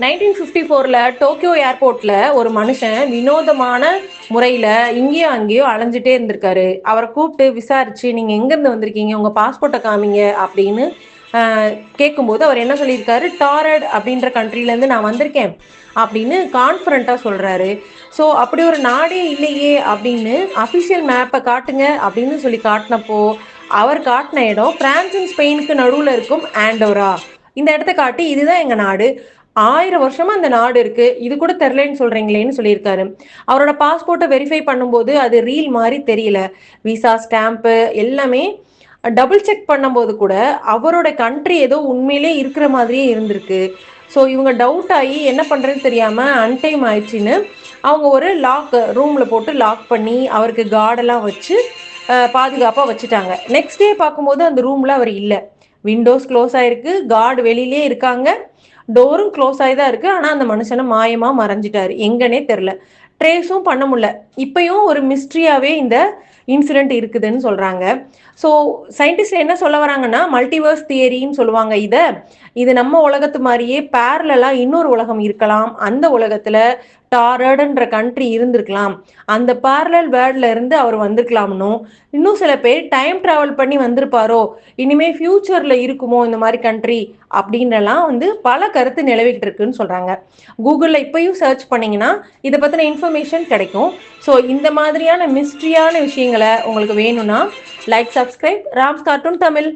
1954ல Tokyo ஏர்போர்ட்ல ஒரு மனுஷன் வினோதமான முறையில இங்கேயோ அங்கேயோ அலைஞ்சிட்டே இருந்திருக்காரு. அவரை கூப்பிட்டு விசாரிச்சு, நீங்க எங்க இருந்து வந்திருக்கீங்க, உங்க பாஸ்போர்ட்டை காமிங்க அப்படின்னு கேட்கும்போது அவர் என்ன சொல்லியிருக்காரு, டாரட் அப்படின்ற கண்ட்ரில இருந்து நான் வந்திருக்கேன் அப்படின்னு கான்ஃபிடண்டா சொல்றாரு. ஸோ அப்படி ஒரு நாடே இல்லையே அப்படின்னு அபிஷியல் மேப்பை காட்டுங்க அப்படின்னு சொல்லி காட்டினப்போ அவர் காட்டின இடம் பிரான்ஸ் அண்ட் ஸ்பெயினுக்கு நடுவில் இருக்கும் ஆண்டோரா. இந்த இடத்த காட்டி இதுதான் எங்க நாடு, 1000 வருஷமா அந்த நாடு இருக்கு, இது கூட தெரிலன்னு சொல்றீங்களேன்னு சொல்லியிருக்காரு. அவரோட பாஸ்போர்ட்டை வெரிஃபை பண்ணும்போது அது ரீல் மாதிரி தெரியல. விசா ஸ்டாம்ப்பு எல்லாமே டபுள் செக் பண்ணும்போது கூட அவரோட கண்ட்ரி ஏதோ உண்மையிலே இருக்கிற மாதிரியே இருந்திருக்கு. ஸோ இவங்க டவுட் ஆகி என்ன பண்றதுன்னு தெரியாம அன்டைம் ஆயிடுச்சுன்னு அவங்க ஒரு லாக் ரூம்ல போட்டு லாக் பண்ணி அவருக்கு கார்டெல்லாம் வச்சு பாதுகாப்பாக வச்சுட்டாங்க. நெக்ஸ்ட் டே பார்க்கும்போது அந்த ரூம்ல அவர் இல்லை. விண்டோஸ் க்ளோஸ் ஆயிருக்கு, கார்டு வெளியிலே இருக்காங்க, டோரும் க்ளோஸ் ஆகி தான் இருக்கு. ஆனால் அந்த மனுஷனை மாயமா மறைஞ்சிட்டாரு, எங்கன்னே தெரில, ட்ரேஸும் பண்ண முடியல. இப்பயும் ஒரு மிஸ்ட்ரியாவே இந்த இன்சிடென்ட் இருக்குதுன்னு சொல்றாங்க. ஸோ சயின்டிஸ்ட் என்ன சொல்ல வராங்கன்னா, மல்டிவர்ஸ் தியரின்னு சொல்லுவாங்க இது நம்ம உலகத்து மாதிரியே பேரலா இன்னொரு உலகம் இருக்கலாம், அந்த உலகத்துல டாரட்ன்ற கண்ட்ரி இருந்திருக்கலாம், அந்த பேரலல் வேர்ல்ட்ல இருந்து அவர் வந்திருக்கலாம்னும், இன்னும் சில பேர் டைம் டிராவல் பண்ணி வந்திருப்பாரோ, இனிமே ஃபியூச்சர்ல இருக்குமோ இந்த மாதிரி கண்ட்ரி அப்படின்றலாம் பல கருத்து நிலவிட்டு இருக்குன்னு சொல்றாங்க. கூகுள்ல இப்பயும் சர்ச் பண்ணீங்கன்னா இதை பத்தின இன்ஃபர்மேஷன் கிடைக்கும். ஸோ இந்த மாதிரியான மிஸ்ட்ரியான விஷயங்களை உங்களுக்கு வேணும்னா like, subscribe rams cartoon Tamil.